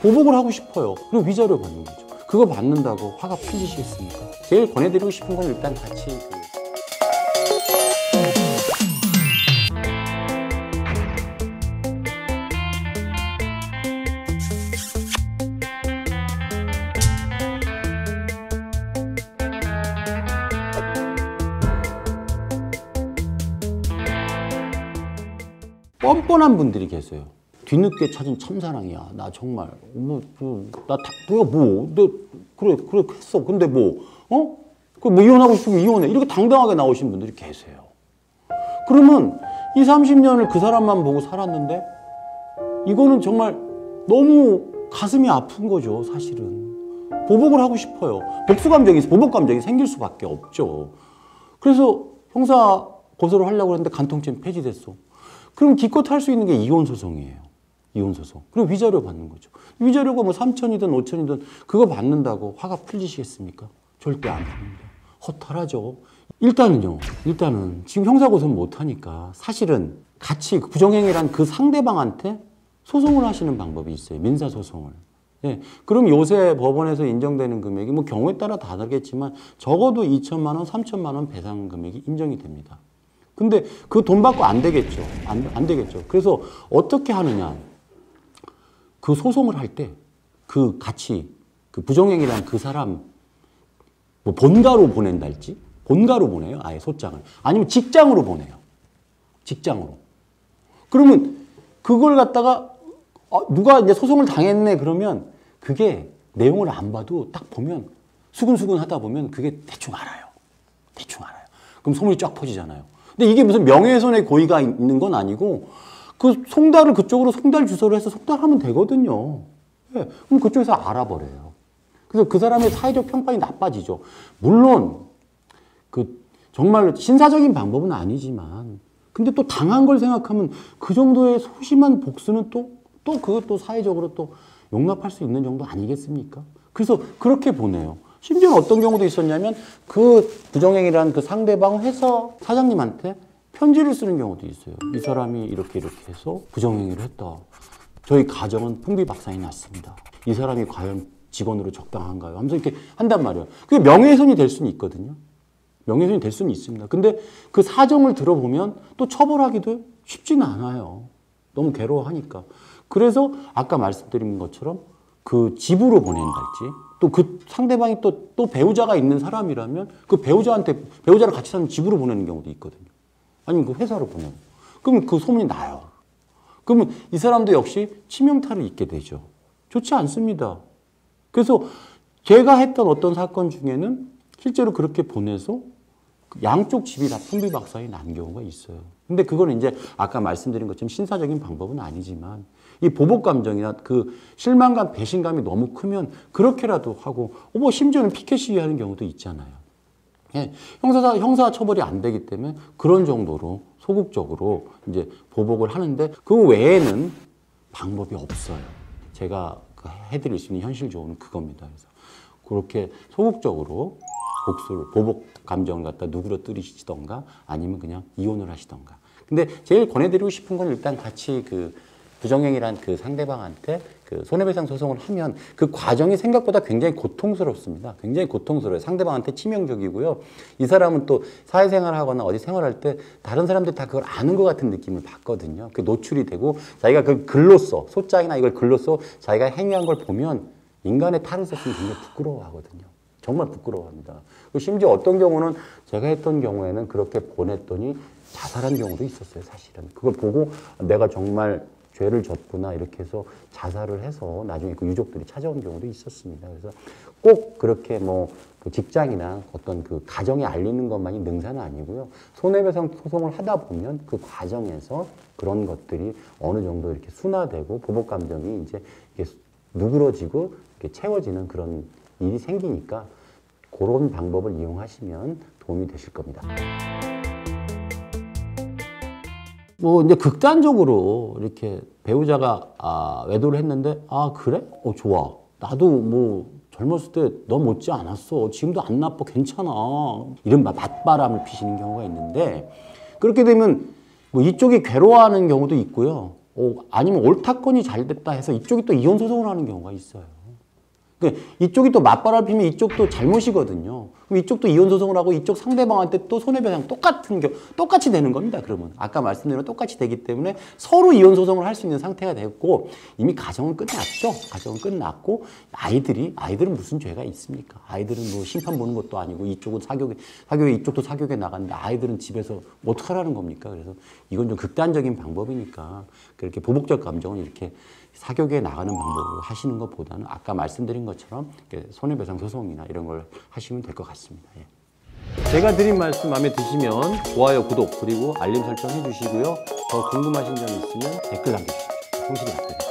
보복을 하고 싶어요. 그럼 위자료 받는 거죠. 그거 받는다고 화가 풀리시겠습니까? 제일 권해드리고 싶은 건 일단 같이 뻔뻔한 분들이 계세요. 뒤늦게 찾은 첫사랑이야. 나 정말 그래 했어. 근데 뭐 이혼하고 싶으면 이혼해. 이렇게 당당하게 나오신 분들이 계세요. 그러면 20, 30년을 그 사람만 보고 살았는데 이거는 정말 너무 가슴이 아픈 거죠, 사실은. 보복을 하고 싶어요. 보복 감정이 생길 수밖에 없죠. 그래서 형사 고소를 하려고 했는데 간통죄는 폐지됐어. 그럼 기껏 할 수 있는 게 이혼소송이에요. 이혼소송. 그리고 위자료 받는 거죠. 위자료가 뭐 3천이든 5천이든 그거 받는다고 화가 풀리시겠습니까? 절대 안 풉니다. 허탈하죠. 일단은 지금 형사고소는 못하니까 사실은 같이 부정행위란 그 상대방한테 소송을 하시는 방법이 있어요. 민사소송을. 예. 그럼 요새 법원에서 인정되는 금액이 뭐 경우에 따라 다르겠지만 적어도 2천만 원, 3천만 원 배상 금액이 인정이 됩니다. 근데 그 돈 받고 안 되겠죠. 안 되겠죠. 그래서 어떻게 하느냐. 그 소송을 할 때 그 부정행위란 그 사람 뭐 본가로 보낸달지 본가로 보내요. 아예 소장을. 아니면 직장으로 보내요. 직장으로. 그러면 그걸 갖다가 누가 이제 소송을 당했네 그러면 그게 내용을 안 봐도 딱 보면 수근수근 하다 보면 그게 대충 알아요. 그럼 소문이 쫙 퍼지잖아요. 근데 이게 무슨 명예훼손의 고의가 있는 건 아니고 그 송달을 그쪽으로 송달 주소를 해서 송달하면 되거든요. 네. 그럼 그쪽에서 알아버려요. 그래서 그 사람의 사회적 평판이 나빠지죠. 물론 정말 신사적인 방법은 아니지만 근데 또 당한 걸 생각하면 그 정도의 소심한 복수는 그것도 사회적으로 또 용납할 수 있는 정도 아니겠습니까? 그래서 그렇게 보내요. 심지어는 어떤 경우도 있었냐면 그 부정행위라는 그 상대방 회사 사장님한테 편지를 쓰는 경우도 있어요. 이 사람이 이렇게 해서 부정행위를 했다. 저희 가정은 풍비박산이 났습니다. 이 사람이 과연 직원으로 적당한가요? 하면서 이렇게 한단 말이에요. 그게 명예훼손이 될 수는 있거든요. 명예훼손이 될 수는 있습니다. 근데 그 사정을 들어보면 또 처벌하기도 쉽지는 않아요. 너무 괴로워하니까. 그래서 아까 말씀드린 것처럼 그 집으로 보낸달지 또 그 상대방이 또 배우자가 있는 사람이라면 그 배우자를 같이 사는 집으로 보내는 경우도 있거든요. 아니면 그 회사로 보내고. 그러면 그 소문이 나요. 그러면 이 사람도 역시 치명타를 입게 되죠. 좋지 않습니다. 그래서 제가 했던 어떤 사건 중에는 실제로 그렇게 보내서 양쪽 집이 다 풍비박산이 난 경우가 있어요. 근데 그거는 이제 아까 말씀드린 것처럼 신사적인 방법은 아니지만 이 보복 감정이나 그 실망감, 배신감이 너무 크면 그렇게라도 하고 뭐 심지어는 피켓 시위하는 경우도 있잖아요. 예, 형사 처벌이 안 되기 때문에 그런 정도로 소극적으로 이제 보복을 하는데 그 외에는 방법이 없어요. 제가 해드릴 수 있는 현실 조언은 그겁니다. 그래서 그렇게 소극적으로 보복 감정을 갖다 누그러뜨리시던가 아니면 그냥 이혼을 하시던가. 근데 제일 권해드리고 싶은 건 일단 같이 그 부정행위란 그 상대방한테 그 손해배상 소송을 하면 그 과정이 생각보다 굉장히 고통스럽습니다. 굉장히 고통스러워요. 상대방한테 치명적이고요. 이 사람은 또 사회생활 하거나 어디 생활할 때 다른 사람들이 다 그걸 아는 것 같은 느낌을 받거든요. 그 노출이 되고 자기가 그 글로써 소장이나 이걸 글로써 자기가 행위한 걸 보면 인간의 탈을 썼으면 굉장히 부끄러워하거든요. 정말 부끄러워합니다. 심지어 어떤 경우는 제가 했던 경우에는 그렇게 보냈더니 자살한 경우도 있었어요, 사실은. 그걸 보고 내가 정말 죄를 졌구나 이렇게 해서 자살을 해서 나중에 그 유족들이 찾아온 경우도 있었습니다. 그래서 꼭 그렇게 그 직장이나 어떤 그 가정에 알리는 것만이 능사는 아니고요. 손해배상 소송을 하다 보면 그 과정에서 그런 것들이 어느 정도 이렇게 순화되고 보복 감정이 이제 이렇게 누그러지고 이렇게 채워지는 그런 일이 생기니까 그런 방법을 이용하시면 도움이 되실 겁니다. 이제 극단적으로 이렇게 배우자가 외도를 했는데 그래? 좋아. 나도 젊었을 때 너 못지 않았어. 지금도 안 나빠. 괜찮아. 이른바 맞바람을 피시는 경우가 있는데 그렇게 되면 이쪽이 괴로워하는 경우도 있고요. 아니면 옳다건이 잘 됐다 해서 이쪽이 또 이혼 소송을 하는 경우가 있어요. 그러니까 이쪽이 또 맞바람 피면 이쪽도 잘못이거든요. 그럼 이쪽도 이혼 소송을 하고 이쪽 상대방한테 또 손해배상 똑같이 되는 겁니다. 그러면 아까 말씀드린 똑같이 되기 때문에 서로 이혼 소송을 할 수 있는 상태가 됐고 이미 가정은 끝났죠. 가정은 끝났고 아이들은 무슨 죄가 있습니까? 아이들은 뭐 심판 보는 것도 아니고 이쪽은 사교계 이쪽도 사교계 나갔는데 아이들은 집에서 뭐 어떡하라는 겁니까? 그래서 이건 좀 극단적인 방법이니까 그렇게 보복적 감정은 이렇게 사교계에 나가는 방법으로 하시는 것보다는 아까 말씀드린 것처럼 손해배상 소송이나 이런 걸 하시면 될 것 같습니다. 예. 제가 드린 말씀 마음에 드시면 좋아요, 구독, 그리고 알림 설정 해주시고요. 더 궁금하신 점 있으면 댓글 남겨주십시오. 성실히 답변드리겠습니다.